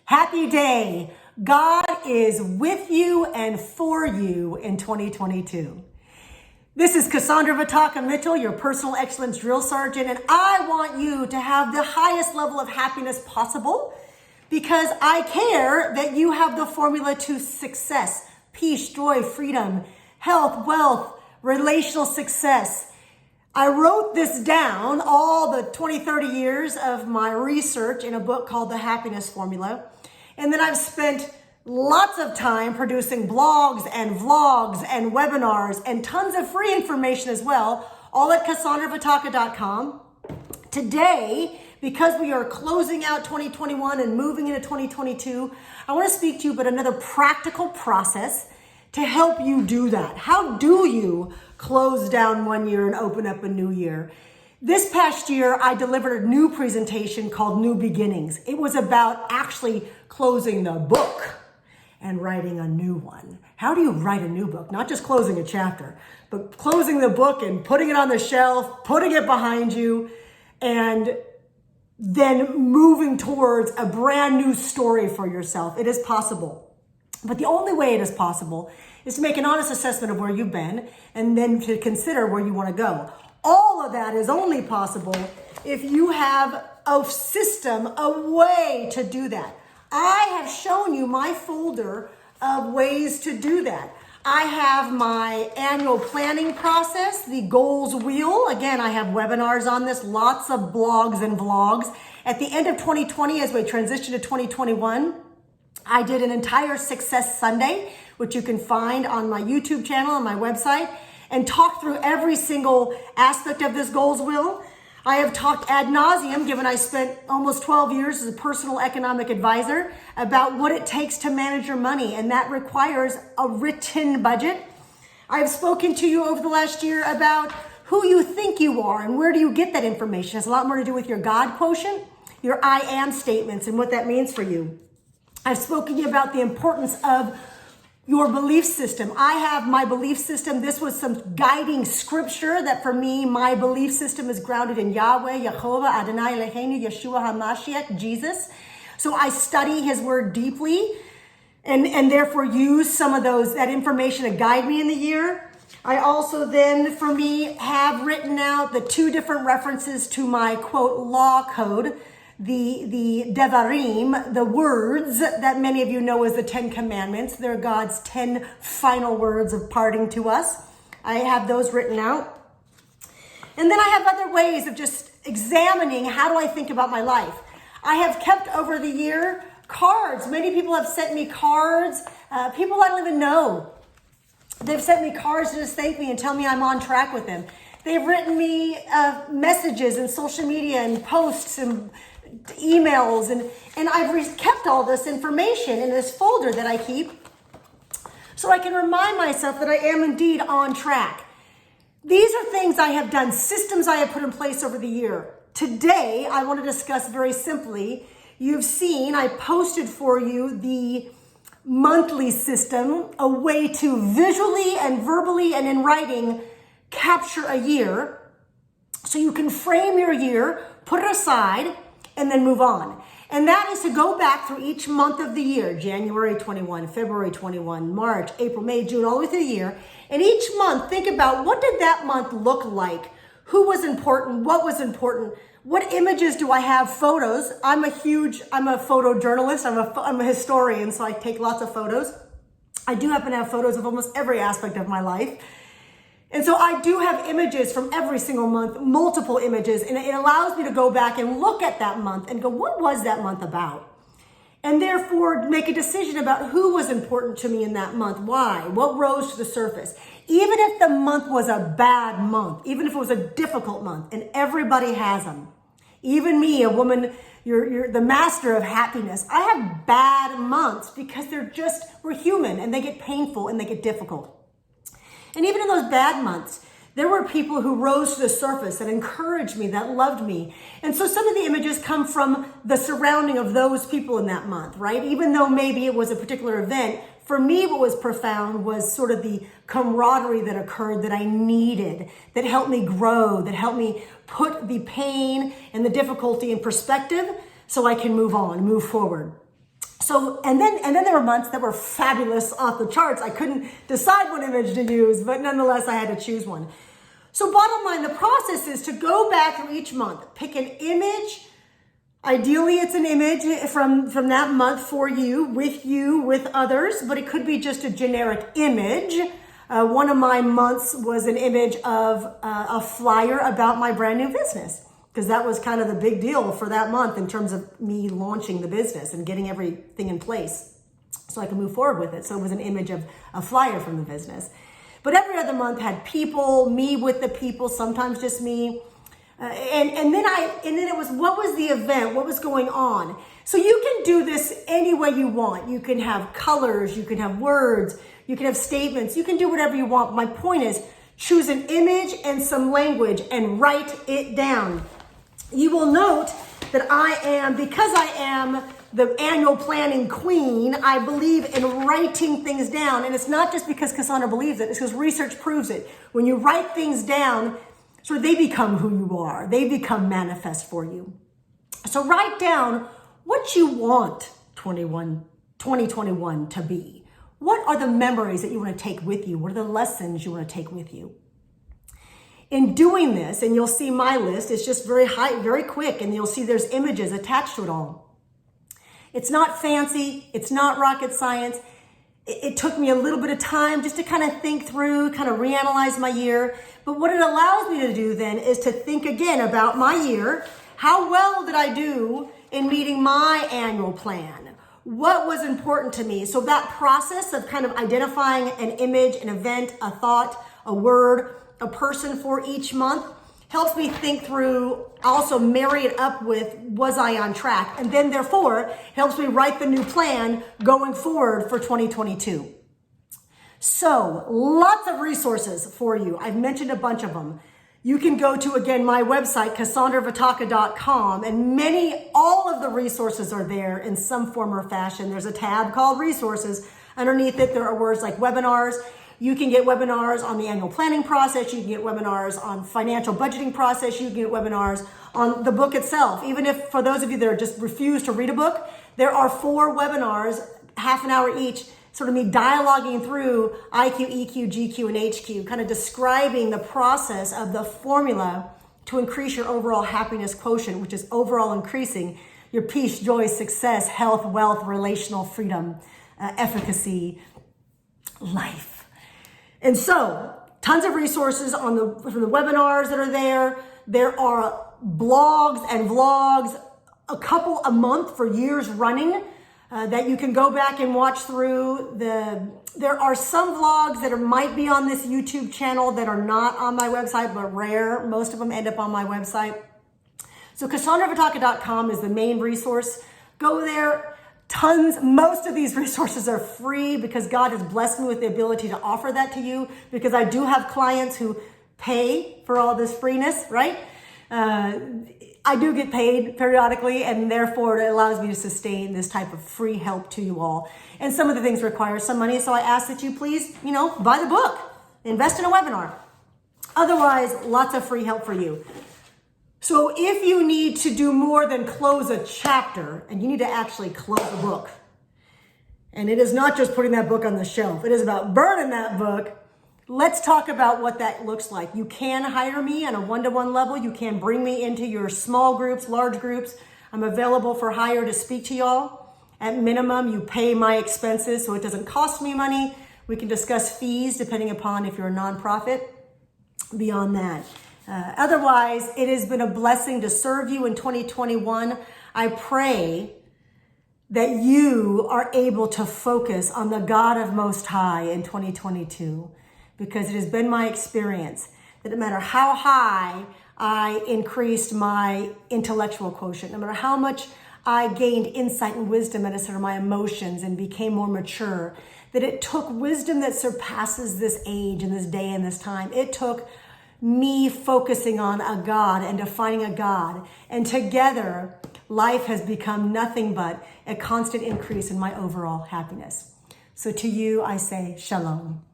Happy day. God is with you and for you in 2022. This is Kasandra Vitacca Mitchell, your personal excellence drill sergeant, and I want you to have the highest level of happiness possible because I care that you have the formula to success: peace, joy, freedom, health, wealth, relational success. I wrote this down, all the 20, 30 years of my research, in a book called The Happiness Formula. And then I've spent lots of time producing blogs and vlogs and webinars and tons of free information as well, all at KassandraVitacca.com. Today, because we are closing out 2021 and moving into 2022, I want to speak to you about another practical process to help you do that. How do you close down one year and open up a new year? This past year, I delivered a new presentation called New Beginnings. It was about actually closing the book and writing a new one. How do you write a new book? Not just closing a chapter, but closing the book and putting it on the shelf, putting it behind you, and then moving towards a brand new story for yourself. It is possible. But the only way it is possible is to make an honest assessment of where you've been and then to consider where you want to go. All of that is only possible if you have a system, a way to do that. I have shown you my folder of ways to do that. I have my annual planning process, the goals wheel. Again, I have webinars on this, lots of blogs and vlogs. At the end of 2020, as we transition to 2021, I did an entire Success Sunday, which you can find on my YouTube channel, on my website, and talk through every single aspect of this goals wheel. I have talked ad nauseum, given I spent almost 12 years as a personal economic advisor, about what it takes to manage your money, and that requires a written budget. I have spoken to you over the last year about who you think you are and where do you get that information. It has a lot more to do with your God quotient, your I am statements, and what that means for you. I've spoken to you about the importance of your belief system. I have my belief system. This was some guiding scripture that for me, my belief system is grounded in Yahweh, Yehovah, Adonai Eloheinu, Yeshua HaMashiach, Jesus. So I study his word deeply and therefore use some of that information to guide me in the year. I also then, for me, have written out the 2 different references to my, quote, law code, the Devarim, the words that many of you know as the 10 Commandments. They're God's 10 final words of parting to us. I have those written out. And then I have other ways of just examining how do I think about my life. I have kept over the year cards. Many people have sent me cards. People I don't even know. They've sent me cards to just thank me and tell me I'm on track with them. They've written me messages and social media and posts and emails, and I've kept all this information in this folder that I keep so I can remind myself that I am indeed on track. These are things I have done, systems I have put in place over the year. Today, I want to discuss very simply, you've seen, I posted for you the monthly system, a way to visually and verbally and in writing capture a year so you can frame your year, put it aside, and then move on. And that is to go back through each month of the year, January 21, February 21, March, April, May, June, all the way through the year. And each month, think about what did that month look like? Who was important? What was important? What images do I have? Photos. I'm a photojournalist. I'm a historian, so I take lots of photos. I do happen to have photos of almost every aspect of my life. And so I do have images from every single month, multiple images, and it allows me to go back and look at that month and go, what was that month about? And therefore make a decision about who was important to me in that month. Why? What rose to the surface? Even if the month was a bad month, even if it was a difficult month, and everybody has them. Even me, a woman, you're the master of happiness. I have bad months because we're human and they get painful and they get difficult. And even in those bad months, there were people who rose to the surface and encouraged me, that loved me. And so some of the images come from the surrounding of those people in that month, right? Even though maybe it was a particular event, for me, what was profound was sort of the camaraderie that occurred that I needed, that helped me grow, that helped me put the pain and the difficulty in perspective so I can move on, move forward. So, and then there were months that were fabulous off the charts. I couldn't decide what image to use, but nonetheless, I had to choose one. So bottom line, the process is to go back through each month, pick an image. Ideally, it's an image from that month for you, with others, but it could be just a generic image. One of my months was an image of a flyer about my brand new business, because that was kind of the big deal for that month in terms of me launching the business and getting everything in place so I could move forward with it. So it was an image of a flyer from the business. But every other month had people, me with the people, sometimes just me. And then it was, what was the event? What was going on? So you can do this any way you want. You can have colors, you can have words, you can have statements, you can do whatever you want. My point is, choose an image and some language and write it down. You will note that because I am the annual planning queen, I believe in writing things down. And it's not just because Kasandra believes it, it's because research proves it. When you write things down, so they become who you are. They become manifest for you. So write down what you want 2021 to be. What are the memories that you want to take with you? What are the lessons you want to take with you? In doing this, and you'll see my list, it's just very quick, and you'll see there's images attached to it all. It's not fancy. It's not rocket science. It took me a little bit of time just to kind of think through, kind of reanalyze my year. But what it allows me to do then is to think again about my year. How well did I do in meeting my annual plan? What was important to me? So that process of kind of identifying an image, an event, a thought, a word, a person for each month helps me think through, also marry it up with, was I on track? And then therefore helps me write the new plan going forward for 2022. So lots of resources for you. I've mentioned a bunch of them. You can go to, again, my website, Kasandravitacca.com, and all of the resources are there in some form or fashion. There's a tab called resources. Underneath it, there are words like webinars. You can get webinars on the annual planning process. You can get webinars on financial budgeting process. You can get webinars on the book itself. Even if, for those of you that are just refuse to read a book, there are 4 webinars, half an hour each, sort of me dialoguing through IQ, EQ, GQ, and HQ, kind of describing the process of the formula to increase your overall happiness quotient, which is overall increasing your peace, joy, success, health, wealth, relational freedom, efficacy, life. And so, tons of resources from the webinars that are there. There are blogs and vlogs, a couple a month for years running, that you can go back and watch through. There are some vlogs that might be on this YouTube channel that are not on my website, but rare. Most of them end up on my website. So Kasandravitacca.com is the main resource. Go there. Most of these resources are free because God has blessed me with the ability to offer that to you, because I do have clients who pay for all this freeness, right? I do get paid periodically, and therefore it allows me to sustain this type of free help to you all. And some of the things require some money, so I ask that you please, buy the book, invest in a webinar. Otherwise, lots of free help for you. So if you need to do more than close a chapter, and you need to actually close a book, and it is not just putting that book on the shelf, it is about burning that book, let's talk about what that looks like. You can hire me on a one-to-one level. You can bring me into your small groups, large groups. I'm available for hire to speak to y'all. At minimum, you pay my expenses, so it doesn't cost me money. We can discuss fees depending upon if you're a nonprofit. Beyond that. Otherwise, it has been a blessing to serve you in 2021. I pray that you are able to focus on the God of Most High in 2022, because it has been my experience that no matter how high I increased my intellectual quotient, no matter how much I gained insight and wisdom into my emotions and became more mature, that it took wisdom that surpasses this age and this day and this time. It took me focusing on a God and defining a God. And together, life has become nothing but a constant increase in my overall happiness. So to you, I say shalom.